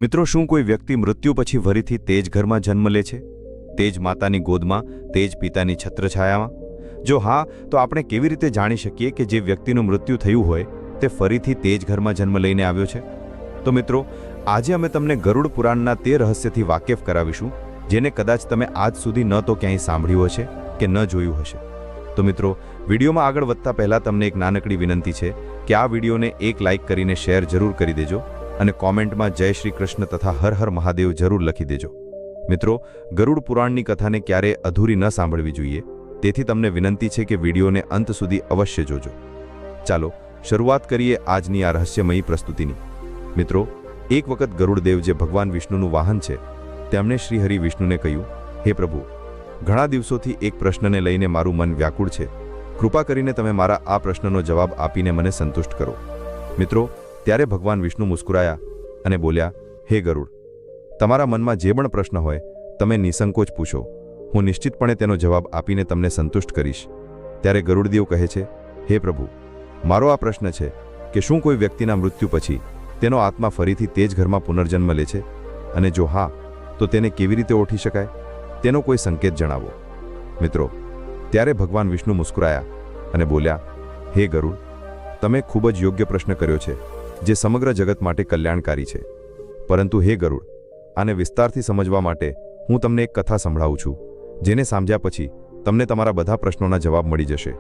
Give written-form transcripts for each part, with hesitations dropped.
મિત્રો, શું કોઈ વ્યક્તિ મૃત્યુ પછી ફરીથી તે જ ઘરમાં જન્મ લે છે? તે જ માતાની ગોદમાં, તે જ પિતાની છત્રછાયામાં? જો હા, તો આપણે કેવી રીતે જાણી શકીએ કે જે વ્યક્તિનું મૃત્યુ થયું હોય તે ફરીથી તે જ ઘરમાં જન્મ લઈને આવ્યો છે? તો મિત્રો, આજે અમે તમને ગરુડ પુરાણના તે રહસ્યથી વાકેફ કરાવીશું જેને કદાચ તમે આજ સુધી ન તો ક્યાંય સાંભળ્યું હશે કે ન જોયું હશે. તો મિત્રો, વિડીયોમાં આગળ વધતા પહેલાં તમને એક નાનકડી વિનંતી છે કે આ વિડીયોને એક લાઇક કરીને શેર જરૂર કરી દેજો અને કોમેન્ટમાં જય શ્રી કૃષ્ણ તથા હર હર મહાદેવ જરૂર લખી દેજો. મિત્રો, ગરુડ પુરાણની કથાને ક્યારેય અધૂરી ન સાંભળવી જોઈએ, તેથી તમને વિનંતી છે કે વિડીયોને અંત સુધી અવશ્ય જોજો. ચાલો શરૂઆત કરીએ આજની આ રહસ્યમયી પ્રસ્તુતિની. મિત્રો, એક વખત ગરુડદેવ, જે ભગવાન વિષ્ણુનું વાહન છે, તેમણે શ્રી હરિ વિષ્ણુને કહ્યું, હે પ્રભુ, ઘણા દિવસોથી એક પ્રશ્નને લઈને મારું મન વ્યાકુળ છે. કૃપા કરીને તમે મારા આ પ્રશ્નનો જવાબ આપીને મને સંતુષ્ટ કરો. મિત્રો, ત્યારે ભગવાન વિષ્ણુ મુસ્કુરાયા અને બોલ્યા, હે ગરુડ, તમારા મનમાં જે પણ પ્રશ્ન હોય તમે નિસંકોચ પૂછો, હું નિશ્ચિતપણે તેનો જવાબ આપીને તમને સંતુષ્ટ કરીશ. ત્યારે ગરુડદેવ કહે છે, હે પ્રભુ, મારો આ પ્રશ્ન છે કે શું કોઈ વ્યક્તિના મૃત્યુ પછી તેનો આત્મા ફરીથી તે જ ઘરમાં પુનર્જન્મ લે છે? અને જો હા, તો તેને કેવી રીતે ઓળખી શકાય? તેનો કોઈ સંકેત જણાવો. મિત્રો, ત્યારે ભગવાન વિષ્ણુ મુસ્કુરાયા અને બોલ્યા, હે ગરુડ, તમે ખૂબ જ યોગ્ય પ્રશ્ન કર્યો છે જે સમગ્ર જગત માટે કલ્યાણકારી છે. પરંતુ હે ગરુડ, આને વિસ્તારથી સમજવા માટે હું તમને એક કથા સંભળાવું છું, જેને સાંભળ્યા પછી તમને તમારા બધા પ્રશ્નોના જવાબ મળી જશે.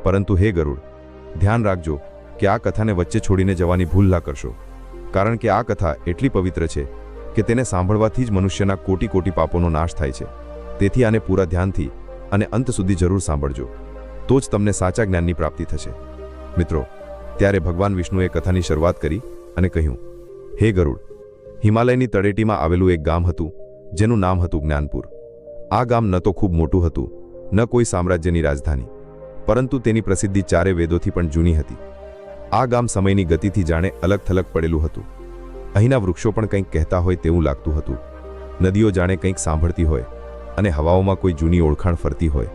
પરંતુ હે ગરુડ, ધ્યાન રાખજો કે આ કથાને વચ્ચે છોડીને જવાની ભૂલ ના કરશો, કારણ કે આ કથા એટલી પવિત્ર છે કે તેને સાંભળવાથી જ મનુષ્યના કોટી કોટી પાપોનો નાશ થાય છે. તેથી આને પૂરા ધ્યાનથી અને અંત સુધી જરૂર સાંભળજો, તો જ તમને સાચા જ્ઞાનની પ્રાપ્તિ થશે. મિત્રો, ત્યારે ભગવાન વિષ્ણુએ કથાની શરૂઆત કરી અને કહ્યું, હે ગરુડ, હિમાલયની તળેટીમાં આવેલું એક ગામ હતું જેનું નામ હતું જ્ઞાનપુર. આ ગામ ન તો ખૂબ મોટું હતું, ન કોઈ સામ્રાજ્યની રાજધાની, પરંતુ તેની પ્રસિદ્ધિ ચારે વેદોથી પણ જૂની હતી. આ ગામ સમયની ગતિથી જાણે અલગ થલગ પડેલું હતું. અહીંના વૃક્ષો પણ કંઈક કહેતા હોય તેવું લાગતું હતું. નદીઓ જાણે કંઈક સાંભળતી હોય અને હવાઓમાં કોઈ જૂની ઓળખાણ ફરતી હોય.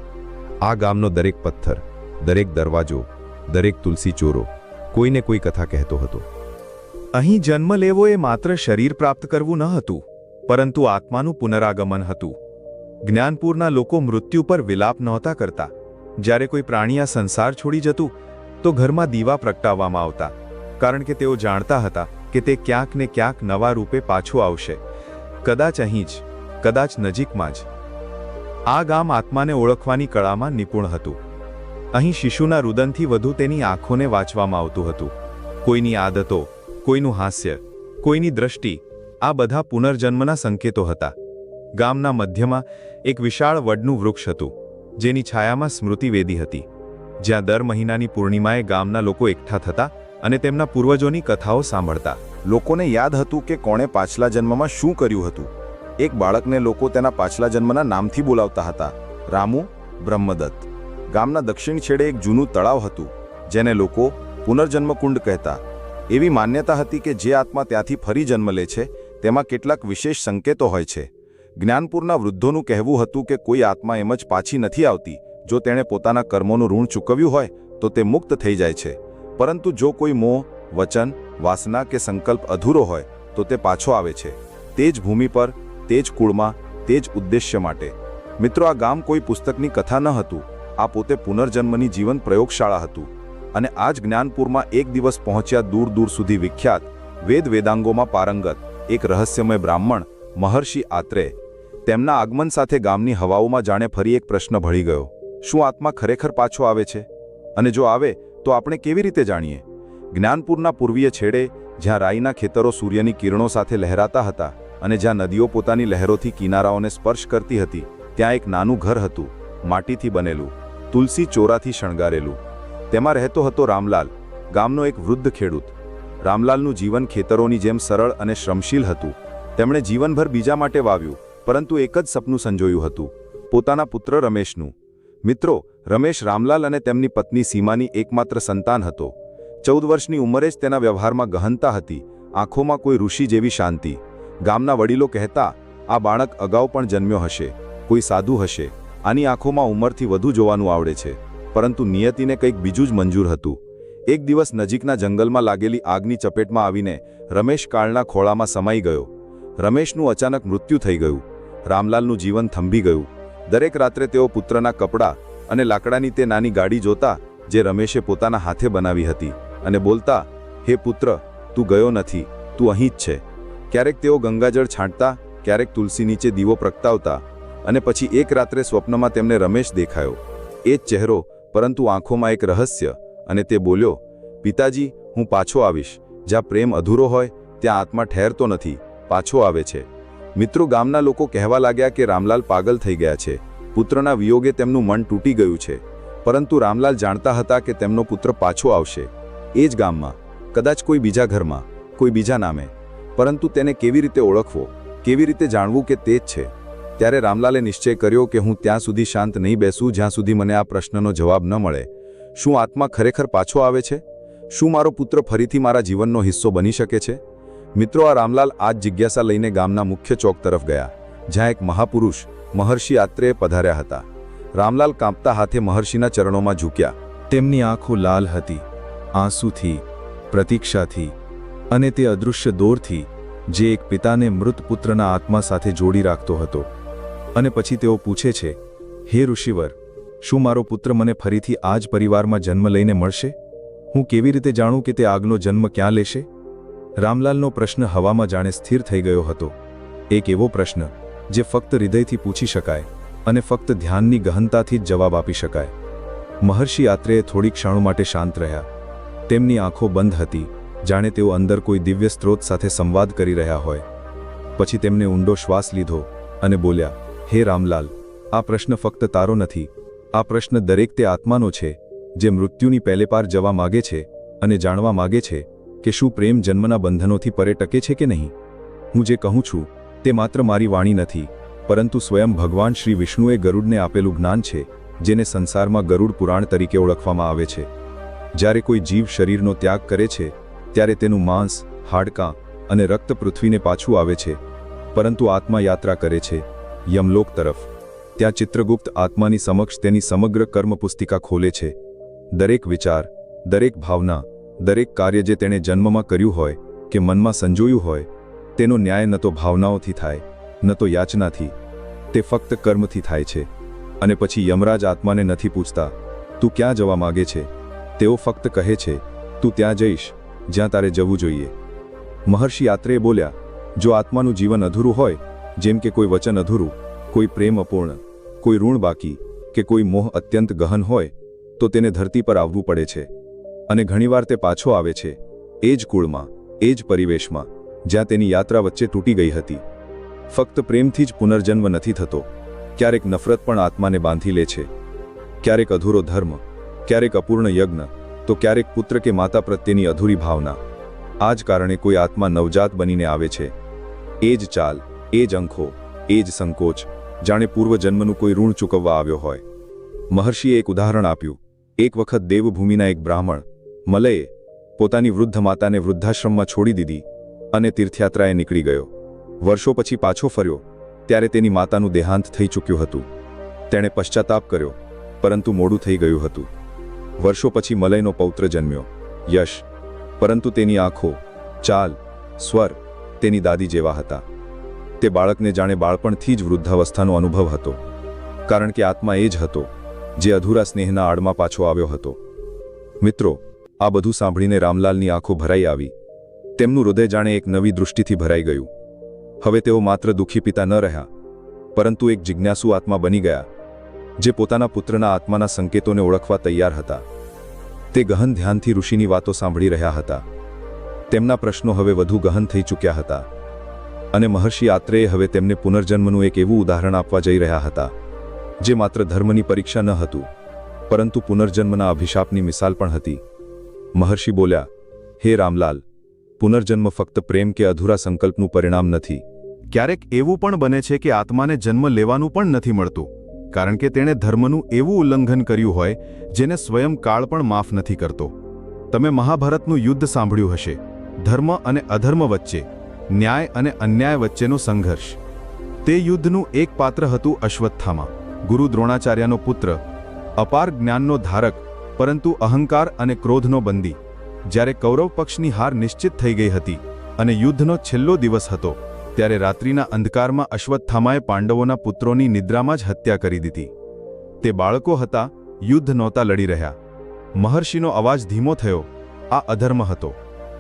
આ ગામનો દરેક પથ્થર, દરેક દરવાજો, દરેક તુલસી ચોરો કોઈને કોઈ કથા કહેતો હતો. અહીં જન્મ લેવો એ માત્ર શરીર પ્રાપ્ત કરવું ન હતું, પરંતુ આત્માનું પુનરાગમન હતું. જ્ઞાનપુરના લોકો મૃત્યુ પર વિલાપ નહોતા કરતા. જ્યારે કોઈ પ્રાણી આ સંસાર છોડી જતું તો ઘરમાં દીવા પ્રગટાવવામાં આવતા, કારણ કે તેઓ જાણતા હતા કે તે ક્યાંક ને ક્યાંક નવા રૂપે પાછું આવશે, કદાચ અહીં જ, કદાચ નજીકમાં જ. આ ગામ આત્માને ઓળખવાની કળામાં નિપુણ હતું. અહીં શિશુના રુદનથી વધુ તેની આંખોને વાંચવામાં આવતું હતું. કોઈની આદતો, કોઈનું હાસ્ય, કોઈની દ્રષ્ટિ, આ બધા પુનર્જન્મના સંકેતો હતા. ગામના મધ્યમાં એક વિશાળ વડનું વૃક્ષ હતું, જેની છાયામાં સ્મૃતિવેદી હતી, જ્યાં દર મહિનાની પૂર્ણિમાએ ગામના લોકો એકઠા થતા અને તેમના પૂર્વજોની કથાઓ સાંભળતા. લોકોને યાદ હતું કે કોણે પાછલા જન્મમાં શું કર્યું હતું. એક બાળકને લોકો તેના પાછલા જન્મના નામથી બોલાવતા હતા, રામુ, બ્રહ્મદત્ત. ગામના દક્ષિણ છેડે એક જૂનું તળાવ હતું, જેને લોકો પુનર્જન્મ કુંડ કહેતા. એવી માન્યતા હતી કે જે આત્મા ત્યાંથી ફરી જન્મ લે છે તેમાં કેટલાક વિશેષ સંકેતો હોય છે. જ્ઞાનપુરના વૃદ્ધોનું કહેવું હતું કે કોઈ આત્મા એમ જ પાછી નથી આવતી. જો તેણે પોતાના કર્મોનું ઋણ ચૂકવ્યું હોય તો તે મુક્ત થઈ જાય છે, પરંતુ જો કોઈ મોહ, વચન, વાસના કે સંકલ્પ અધૂરો હોય તો તે પાછો આવે છે, તે જ ભૂમિ પર, તે જ કુળમાં, તે જ ઉદ્દેશ્ય માટે. મિત્રો, આ ગામ કોઈ પુસ્તકની કથા ન હતું, આ પોતે પુનર્જન્મની જીવન પ્રયોગશાળા હતું. અને આ જ જ્ઞાનપુરમાં એક દિવસ પહોંચ્યા દૂર દૂર સુધી વિખ્યાત, વેદ વેદાંગોમાં પારંગત એક રહસ્યમય બ્રાહ્મણ, મહર્ષિ આત્રેય. તેમના આગમન સાથે ગામની હવાઓમાં જાણે ફરી એક પ્રશ્ન ભળી ગયો, શું આત્મા ખરેખર પાછો આવે છે? અને જો આવે તો આપણે કેવી રીતે જાણીએ? જ્ઞાનપુરના પૂર્વીય છેડે, જ્યાં રાઈના ખેતરો સૂર્યની કિરણો સાથે લહેરાતા હતા અને જ્યાં નદીઓ પોતાની લહેરોથી કિનારાઓને સ્પર્શ કરતી હતી, ત્યાં એક નાનું ઘર હતું, માટીથી બનેલું, તુલસી ચોરાથી શણગારેલું. તેમાં રહેતો હતો રામલાલ, ગામનો એક વૃદ્ધ ખેડૂત. રામલાલનું જીવન ખેતરોની જેમ સરળ અને શ્રમશીલ હતું. તેમણે જીવનભર બીજા માટે વાવ્યું, પરંતુ એક જ સપનું સંજોયું હતું, પોતાના પુત્ર રમેશનું. મિત્રો, રમેશ રામલાલ અને તેમની પત્ની સીમાની એકમાત્ર સંતાન હતો. 14 વર્ષની ઉંમરે જ તેના વ્યવહારમાં ગહનતા હતી, આંખોમાં કોઈ ઋષિ જેવી શાંતિ. ગામના વડીલો કહેતા, આ બાળક અગાઉ પણ જન્મ્યો હશે, કોઈ સાધુ હશે, આની આંખોમાં ઉંમરથી વધુ જોવાનું આવડે છે. પરંતુ નિયતિને કંઈક બીજું જ મંજૂર હતું. એક દિવસ નજીકના જંગલમાં લાગેલી આગની ચપેટમાં આવીને રમેશ કાળના ખોળામાં સમાઈ ગયો. રમેશનું અચાનક મૃત્યુ થઈ ગયું. રામલાલનું જીવન થંભી ગયું. દરેક રાત્રે તેઓ પુત્રના કપડાં અને લાકડાની તે નાની ગાડી જોતા જે રમેશે પોતાના હાથે બનાવી હતી અને બોલતા, હે પુત્ર, તું ગયો નથી, તું અહીં જ છે. ક્યારેક તેઓ ગંગાજળ છાંટતા, ક્યારેક તુલસી નીચે દીવો પ્રગટાવતા અને પછી એક રાત્રે સ્વપ્નમાં તેમને રમેશ દેખાયો. એ જ ચહેરો, પરંતુ આંખોમાં એક રહસ્ય, અને તે બોલ્યો, પિતાજી, હું પાછો આવીશ. જ્યાં પ્રેમ અધૂરો હોય ત્યાં આત્મા ઠહેરતો નથી, પાછો આવે છે. મિત્રો, ગામના લોકો કહેવા લાગ્યા કે રામલાલ પાગલ થઈ ગયા છે. પુત્રના વિયોગે તેમનું મન તૂટી ગયું છે. પરંતુ રામલાલ જાણતા હતા કે તેમનો પુત્ર પાછો આવશે. એ જ ગામમાં, કદાચ કોઈ બીજા ઘરમાં, કોઈ બીજા નામે. પરંતુ તેને કેવી રીતે ઓળખવો, કેવી રીતે જાણવું કે તે જ છે? ત્યારે રામલાલે નિશ્ચય કર્યો કે હું ત્યાં સુધી શાંત નહીં બેસું જ્યાં સુધી મને આ પ્રશ્નનો જવાબ ન મળે. શું આત્મા ખરેખર પાછો આવે છે? શું મારો પુત્ર ફરીથી મારા જીવનનો હિસ્સો બની શકે છે? મિત્રો, આ રામલાલ આ જ જિજ્ઞાસા લઈને ગામના મુખ્ય ચોક તરફ ગયા, જ્યાં એક મહાપુરુષ મહર્ષિ આત્રેય પધાર્યા હતા. રામલાલ કાંપતા હાથે મહર્ષિના ચરણોમાં ઝૂક્યા. તેમની આંખો લાલ હતી, આંસુથી, પ્રતીક્ષાથી અને તે અદૃશ્ય દોરથી જે એક પિતાને મૃત પુત્રના આત્મા સાથે જોડી રાખતો હતો. અને પછી તેઓ પૂછે છે, હે ઋષિવર, શું મારો પુત્ર મને ફરીથી આ જ પરિવારમાં જન્મ લઈને મળશે? હું કેવી રીતે જાણું કે તે આગનો જન્મ ક્યાં લેશે? રામલાલનો પ્રશ્ન હવામાં જાણે સ્થિર થઈ ગયો હતો. એક એવો પ્રશ્ન જે ફક્ત હૃદયથી પૂછી શકાય અને ફક્ત ધ્યાનની ગહનતાથી જ જવાબ આપી શકાય. મહર્ષિ આત્રેય થોડી ક્ષણો માટે શાંત રહ્યા. તેમની આંખો બંધ હતી, જાણે તેઓ અંદર કોઈ દિવ્ય સ્ત્રોત સાથે સંવાદ કરી રહ્યા હોય. પછી તેમને ઊંડો શ્વાસ લીધો અને બોલ્યા, હે રામલાલ, આ પ્રશ્ન ફક્ત તારો નથી. આ પ્રશ્ન દરેક તે આત્માનો છે જે મૃત્યુની પહેલે પાર જવા માગે છે અને જાણવા માગે છે કે શું પ્રેમ જન્મના બંધનોથી પરે ટકે છે કે નહીં. હું જે કહું છું તે માત્ર મારી વાણી નથી, પરંતુ સ્વયં ભગવાન શ્રી વિષ્ણુએ ગરુડને આપેલું જ્ઞાન છે, જેને સંસારમાં ગરુડ પુરાણ તરીકે ઓળખવામાં આવે છે. જ્યારે કોઈ જીવ શરીરનો ત્યાગ કરે છે ત્યારે તેનું માંસ, હાડકાં અને રક્ત પૃથ્વીને પાછું આવે છે, પરંતુ આત્મા યાત્રા કરે છે યમલોક તરફ. ત્યાં ચિત્રગુપ્ત આત્માની સમક્ષ તેની સમગ્ર કર્મ પુસ્તિકા ખોલે છે. દરેક વિચાર, દરેક ભાવના, દરેક કાર્ય જે તેણે જન્મમાં કર્યું હોય કે મનમાં સંજોયું હોય, તેનો ન્યાય ન તો ભાવનાઓથી થાય, ન તો યાચનાથી, તે ફક્ત કર્મથી થાય છે. અને પછી યમરાજ આત્માને નથી પૂછતા, તું ક્યાં જવા માગે છે? તેઓ ફક્ત કહે છે, તું ત્યાં જઈશ જ્યાં તારે જવું જોઈએ. મહર્ષિ આત્રેય બોલ્યા, જો આત્માનું જીવન અધૂરું હોય, જેમ કે કોઈ વચન અધૂરું, કોઈ પ્રેમ અપૂર્ણ, કોઈ ઋણ બાકી કે કોઈ મોહ અત્યંત ગહન હોય, તો તેને ધરતી પર આવવું પડે છે. અને ઘણીવાર તે પાછો આવે છે, એ જ કુળમાં, એ જ પરિવેશમાં જ્યાં તેની યાત્રા વચ્ચે તૂટી ગઈ હતી. ફક્ત પ્રેમથી જ પુનર્જન્મ નથી થતો. ક્યારેક નફરત પણ આત્માને બાંધી લે છે. ક્યારેક અધૂરો ધર્મ, ક્યારેક અપૂર્ણ યજ્ઞ, તો ક્યારેક પુત્ર કે માતા પ્રત્યેની અધૂરી ભાવના. આ જ કારણે કોઈ આત્મા નવજાત બનીને આવે છે. એ જ ચાલ, એ જ અંખો, એ જ સંકોચ, જાણે પૂર્વજન્મનું કોઈ ઋણ ચૂકવવા આવ્યો હોય. મહર્ષિએ એક ઉદાહરણ આપ્યું. એક વખત દેવભૂમિના એક બ્રાહ્મણ મલયે પોતાની વૃદ્ધ માતાને વૃદ્ધાશ્રમમાં છોડી દીધી અને તીર્થયાત્રાએ નીકળી ગયો. વર્ષો પછી પાછો ફર્યો ત્યારે તેની માતાનું દેહાંત થઈ ચૂક્યું હતું. તેણે પશ્ચાતાપ કર્યો, પરંતુ મોડું થઈ ગયું હતું. વર્ષો પછી મલયનો પૌત્ર જન્મ્યો, યશ, પરંતુ તેની આંખો, ચાલ, સ્વર તેની દાદી જેવા હતા. તે બાળકને જાણે બાળપણથી જ વૃદ્ધાવસ્થાનો અનુભવ હતો, કારણ કે આત્મા એ જ હતો જે અધૂરા સ્નેહના આડમાં પાછો આવ્યો હતો. મિત્રો, આ બધું સાંભળીને રામલાલની આંખો ભરાઈ આવી. તેમનું હૃદય જાણે એક નવી દૃષ્ટિથી ભરાઈ ગયું. હવે તેઓ માત્ર દુઃખી પિતા ન રહ્યા, પરંતુ એક જિજ્ઞાસુ આત્મા બની ગયા, જે પોતાના પુત્રના આત્માના સંકેતોને ઓળખવા તૈયાર હતા. તે ગહન ધ્યાનથી ઋષિની વાતો સાંભળી રહ્યા હતા. તેમના પ્રશ્નો હવે વધુ ગહન થઈ ચૂક્યા હતા. અને મહર્ષિ આત્રેય હવે તેમને પુનર્જન્મનું એક એવું ઉદાહરણ આપવા જઈ રહ્યા હતા, જે માત્ર ધર્મની પરીક્ષા ન હતું, પરંતુ પુનર્જન્મના અભિશાપની મિસાલ પણ હતી. મહર્ષિ બોલ્યા, હે રામલાલ, પુનર્જન્મ ફક્ત પ્રેમ કે અધૂરા સંકલ્પનું પરિણામ નથી. ક્યારેક એવું પણ બને છે કે આત્માને જન્મ લેવાનું પણ નથી મળતું, કારણ કે તેણે ધર્મનું એવું ઉલ્લંઘન કર્યું હોય જેને સ્વયં કાળ પણ માફ નથી કરતો. તમે મહાભારતનું યુદ્ધ સાંભળ્યું હશે. ધર્મ અને અધર્મ વચ્ચે, ન્યાય અને અન્યાય વચ્ચેનો સંઘર્ષ. તે યુદ્ધનું એક પાત્ર હતું અશ્વત્થામા, ગુરુ દ્રોણાચાર્યનો પુત્ર, અપાર જ્ઞાનનો ધારક, પરંતુ અહંકાર અને ક્રોધનો બંદી. જ્યારે કૌરવ પક્ષની હાર નિશ્ચિત થઈ ગઈ હતી અને યુદ્ધનો છેલ્લો દિવસ હતો, ત્યારે રાત્રિના અંધકારમાં અશ્વત્થામાએ પાંડવોના પુત્રોની નિદ્રામાં જ હત્યા કરી દીધી. તે બાળકો હતા, યુદ્ધ નહોતા લડી રહ્યા. મહર્ષિનો અવાજ ધીમો થયો, આ અધર્મ હતો,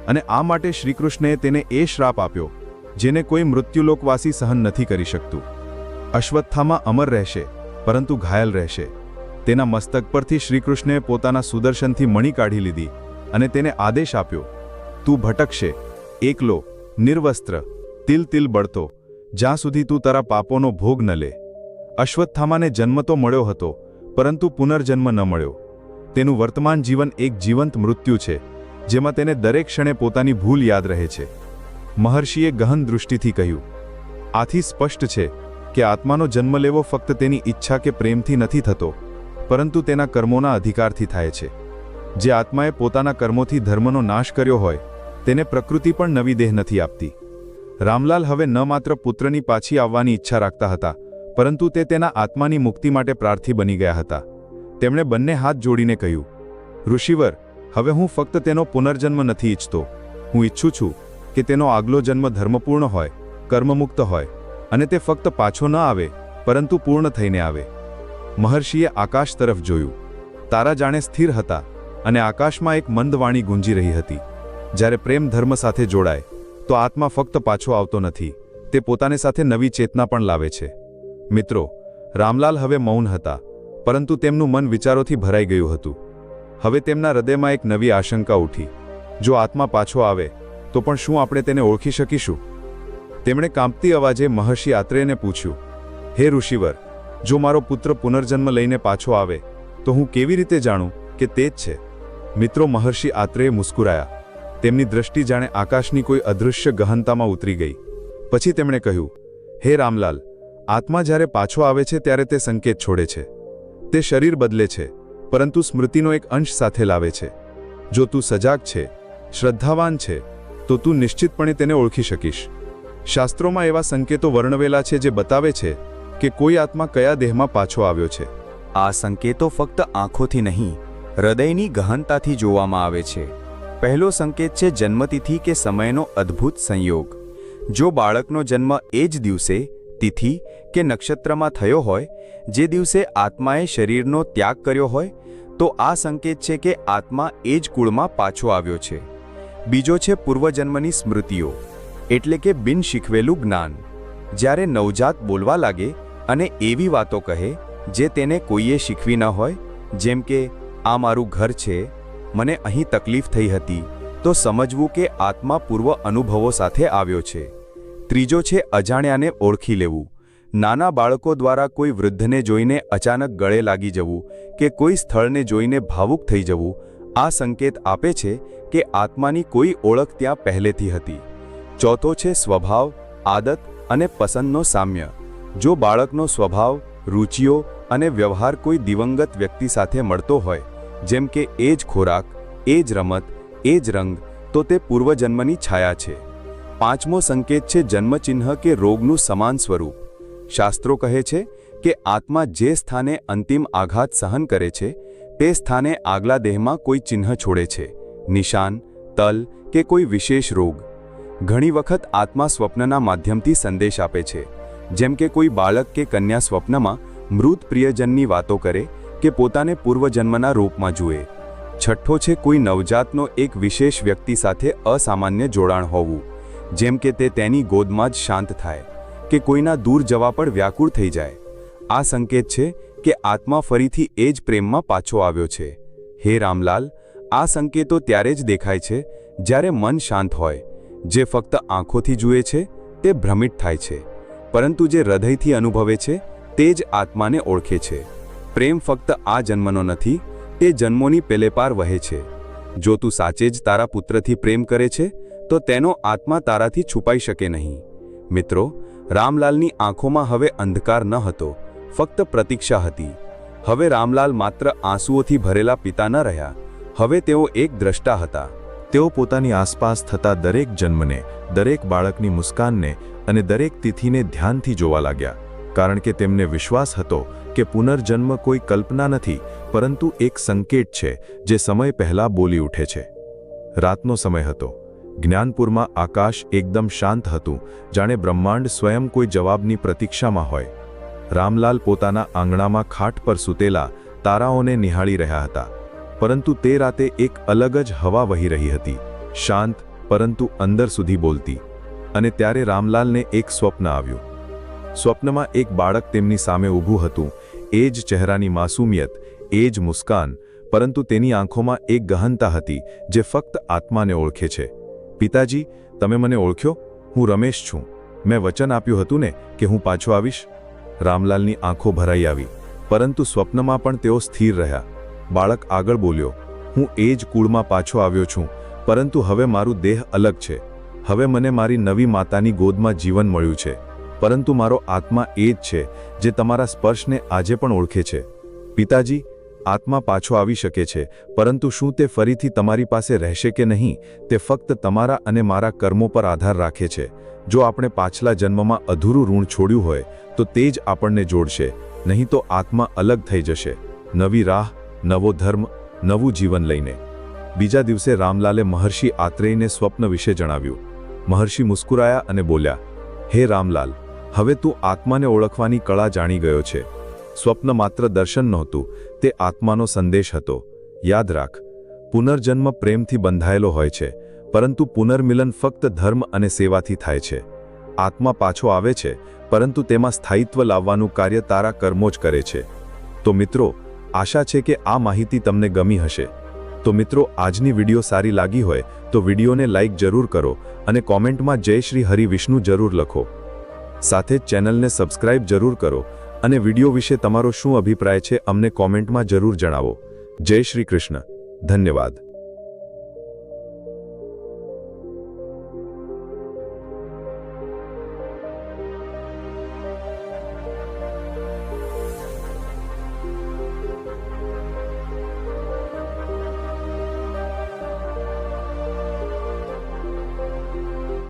અને આ માટે શ્રીકૃષ્ણએ તેને એ શ્રાપ આપ્યો જેને કોઈ મૃત્યુલોકવાસી સહન નથી કરી શકતું. અશ્વત્થામા અમર રહેશે, પરંતુ ઘાયલ રહેશે. તેના મસ્તક પરથી શ્રીકૃષ્ણએ પોતાના સુદર્શનથી મણી કાઢી લીધી અને તેને આદેશ આપ્યો, તું ભટકશે, એકલો, નિર્વસ્ત્ર, તિલ તિલ બળતો, જ્યાં સુધી તું તારા પાપોનો ભોગ ન લે. અશ્વત્થામાને જન્મ તો મળ્યો હતો, પરંતુ પુનર્જન્મ ન મળ્યો. તેનું વર્તમાન જીવન એક જીવંત મૃત્યુ છે, જેમાં તેને દરેક ક્ષણે પોતાની ભૂલ યાદ રહે છે. મહર્ષિએ ગહન દૃષ્ટિથી કહ્યું, આથી સ્પષ્ટ છે કે આત્માનો જન્મ લેવો ફક્ત તેની ઈચ્છા કે પ્રેમથી નથી થતો, પરંતુ તેના કર્મોના અધિકારથી થાય છે. જે આત્માએ પોતાના કર્મોથી ધર્મનો નાશ કર્યો હોય, તેને પ્રકૃતિ પણ નવી દેહ નથી આપતી. રામલાલ હવે ન માત્ર પુત્રની પાછી આવવાની ઈચ્છા રાખતા હતા, પરંતુ તે તેના આત્માની મુક્તિ માટે પ્રાર્થી બની ગયા હતા. તેમણે બંને હાથ જોડીને કહ્યું, ઋષિવર, હવે હું ફક્ત તેનો પુનર્જન્મ નથી ઈચ્છતો, હું ઈચ્છું છું કે તેનો આગલો જન્મ ધર્મપૂર્ણ હોય, કર્મમુક્ત હોય, અને તે ફક્ત પાછો ન આવે, પરંતુ પૂર્ણ થઈને આવે. મહર્ષિએ આકાશ તરફ જોયું. તારા જાણે સ્થિર હતા, અને આકાશમાં એક મંદ વાણી ગુંજી રહી હતી, જ્યારે પ્રેમ ધર્મ સાથે જોડાય તો આત્મા ફક્ત પાછો આવતો નથી, તે પોતાને સાથે નવી ચેતના પણ લાવે છે. મિત્રો, રામલાલ હવે મૌન હતા, પરંતુ તેમનું મન વિચારોથી ભરાઈ ગયું હતું. હવે તેમના હૃદયમાં એક નવી આશંકા ઉઠી, જો આત્મા પાછો આવે તો પણ શું આપણે તેને ઓળખી શકીશું? તેમણે કાંપતી અવાજે મહર્ષિ આત્રેયને પૂછ્યું, હે ઋષિવર, જો મારો પુત્ર પુનર્જન્મ લઈને પાછો આવે તો હું કેવી રીતે જાણું કે તે જ છે? મિત્રો, મહર્ષિ આત્રેય મુસ્કુરાયા. તેમની દ્રષ્ટિ જાણે આકાશની કોઈ અદૃશ્ય ગહનતામાં ઉતરી ગઈ. પછી તેમણે કહ્યું, હે રામલાલ, આત્મા જ્યારે પાછો આવે છે ત્યારે તે સંકેત છોડે છે. તે શરીર બદલે છે, પરંતુ સ્મૃતિનો એક અંશ સાથે લાવે છે. જો તું સજાગ છે, શ્રદ્ધાવાન છે, તો તું નિશ્ચિતપણે તેને ઓળખી શકીશ. શાસ્ત્રોમાં એવા સંકેતો વર્ણવેલા છે જે બતાવે છે કે કોઈ આત્મા કયા દેહમાં પાછો આવ્યો છે. આ સંકેતો ફક્ત આંખોથી નહીં, હૃદયની ગહનતાથી જોવામાં આવે છે. પહેલો સંકેત છે જન્મતિથિ કે સમયનો અદ્ભુત સંયોગ. જો બાળકનો જન્મ એ જ દિવસે, તિથિ કે નક્ષત્રમાં થયો હોય જે દિવસે આત્માએ શરીરનો ત્યાગ કર્યો હોય, તો આ સંકેત છે કે આત્મા એ જ કુળમાં પાછો આવ્યો છે. બીજો છે પૂર્વજન્મની સ્મૃતિઓ, એટલે કે બિન શીખવેલું જ્ઞાન. જ્યારે નવજાત બોલવા લાગે અને એવી વાતો કહે જે તેને કોઈએ શીખવી ન હોય, જેમ કે આ મારું ઘર છે, મને અહીં તકલીફ થઈ હતી, તો સમજવું કે આત્મા પૂર્વ અનુભવો સાથે આવ્યો છે. ત્રીજો છે અજાણ્યાને ઓળખી લેવું. નાના બાળકો દ્વારા કોઈ વૃદ્ધને જોઈને અચાનક ગળે લાગી જવું કે કોઈ સ્થળને જોઈને ભાવુક થઈ જવું, આ સંકેત આપે છે કે આત્માની કોઈ ઓળખ ત્યાં પહેલેથી હતી. ચોથો છે સ્વભાવ, આદત અને પસંદનો સામ્ય. જો બાળકનો સ્વભાવ, રુચિઓ અને વ્યવહાર કોઈ દિવંગત વ્યક્તિ સાથે મળતો હોય, જેમ કે એ જ ખોરાક, એ જ રમત, એ જ રંગ, તો તે પૂર્વજન્મની છાયા છે. પાંચમો સંકેત છે જન્મચિહ્ન કે રોગનું સમાન સ્વરૂપ. શાસ્ત્રો કહે છે કે આત્મા જે સ્થાને અંતિમ આઘાત સહન કરે છે, તે સ્થાને આગલા દેહમાં કોઈ ચિહ્ન છોડે છે, નિશાન, તલ કે કોઈ વિશેષ રોગ. ઘણી વખત આત્મા સ્વપ્નના માધ્યમથી સંદેશ આપે છે, જેમ કે કોઈ બાળક કે કન્યા સ્વપ્નમાં મૃત પ્રિયજનની વાતો કરે કે પોતાને પૂર્વજન્મના રૂપમાં જુએ. છઠ્ઠો છે કોઈ નવજાતનો એક વિશેષ વ્યક્તિ સાથે અસામાન્ય જોડાણ હોવું, જેમ કે તે તેની ગોદમાં જ શાંત થાય કે કોઈના દૂર જવા પર વ્યાકુળ થઈ જાય. આ સંકેત છે કે આત્મા ફરીથી એ જ પ્રેમમાં પાછો આવ્યો છે. હે રામલાલ, આ સંકેતો ત્યારે જ દેખાય છે જ્યારે મન શાંત હોય. જે ફક્ત આંખોથી જુએ છે તે ભ્રમિત થાય છે, પરંતુ જે હૃદયથી અનુભવે છે તે જ આત્માને ઓળખે છે. પ્રેમ ફક્ત આ જન્મનો નથી, તે જન્મોની પેલેપાર વહે છે. જો તું સાચે જ તારા પુત્રથી પ્રેમ કરે છે તો તેનો આત્મા તારાથી છુપાઈ શકે નહીં. મિત્રો, રામલાલની આંખોમાં હવે અંધકાર ન હતો, ફક્ત પ્રતીક્ષા હતી. હવે રામલાલ માત્ર આંસુઓથી ભરેલા પિતા ન રહ્યા, હવે તેઓ એક દ્રષ્ટા હતા. તેઓ પોતાની આસપાસ થતા દરેક જન્મને, દરેક બાળકની મુસ્કાનને અને દરેક તિથિને ધ્યાનથી જોવા લાગ્યા, કારણ કે તેમને વિશ્વાસ હતો કે પુનર્જન્મ કોઈ કલ્પના નથી, પરંતુ એક સંકેત છે જે સમય પહેલા બોલી ઉઠે છે. રાતનો સમય હતો, જ્ઞાનપુરમાં આકાશ એકદમ શાંત હતું, જાણે બ્રહ્માંડ સ્વયં કોઈ જવાબની પ્રતીક્ષામાં હોય. રામલાલ પોતાના આંગણામાં ખાટ પર સૂતેલા તારાઓને નિહાળી રહ્યા હતા. પરંતુ તે રાતે એક અલગ જ હવા વહી રહી હતી, શાંત પરંતુ અંદર સુધી બોલતી. અને ત્યારે રામલાલને એક સ્વપ્ન આવ્યું. સ્વપ્નમાં એક બાળક તેમની સામે ઊભું હતું, એ જ ચહેરાની માસૂમિયત, એ જ મુસ્કાન, પરંતુ તેની આંખોમાં એક ગહનતા હતી જે ફક્ત આત્માને ઓળખે છે. પિતાજી, તમે મને ઓળખ્યો? હું રમેશ છું. મેં વચન આપ્યું હતું ને કે હું પાછો આવીશ. રામલાલની આંખો ભરાઈ આવી, પરંતુ સ્વપ્નમાં પણ તેઓ સ્થિર રહ્યા. બાળક આગળ બોલ્યો, હું એ જ કુળમાં પાછો આવ્યો છું, પરંતુ હવે મારું દેહ અલગ છે. હવે મને મારી નવી માતાની ગોદમાં જીવન મળ્યું છે, પરંતુ મારો આત્મા એ જ છે જે તમારા સ્પર્શને આજે પણ ઓળખે છે. પિતાજી, આત્મા પાછો આવી શકે છે, પરંતુ શું તે ફરીથી તમારી પાસે રહેશે કે નહીં, તે ફક્ત તમારા અને મારા કર્મો પર આધાર રાખે છે. જો આપણે પાછલા જન્મમાં અધૂરું ઋણ છોડ્યું હોય તો તે જ આપણને જોડશે, નહીં તો આત્મા અલગ થઈ જશે, નવી રાહ, નવો ધર્મ, નવું જીવન લઈને. બીજા દિવસે રામલાલે મહર્ષિ આત્રેયને સ્વપ્ન વિશે જણાવ્યું. મહર્ષિ મુસ્કુરાયા અને બોલ્યા, હે રામલાલ, હવે તું આત્માને ઓળખવાની કળા જાણી ગયો છે. સ્વપ્ન માત્ર દર્શન નહોતું, તે આત્માનો સંદેશ હતો. યાદ રાખ, પુનર્જન્મ પ્રેમથી બંધાયેલો હોય છે, પરંતુ પુનર્મિલન ફક્ત ધર્મ અને સેવાથી થાય છે. આત્મા પાછો આવે છે, પરંતુ તેમાં સ્થાયિત્વ લાવવાનું કાર્ય તારા કર્મો જ કરે છે. તો મિત્રો, આશા છે કે આ માહિતી તમને ગમી હશે. તો મિત્રો, આજની વિડીયો સારી લાગી હોય તો વિડીયોને લાઇક જરૂર કરો અને કોમેન્ટમાં જય શ્રી હરિ વિષ્ણુ જરૂર લખો. સાથે જ ચેનલને સબસ્ક્રાઇબ જરૂર કરો અને વિડીયો વિશે તમારો શું અભિપ્રાય છે અમને કોમેન્ટમાં જરૂર જણાવો. જય શ્રી કૃષ્ણ. ધન્યવાદ.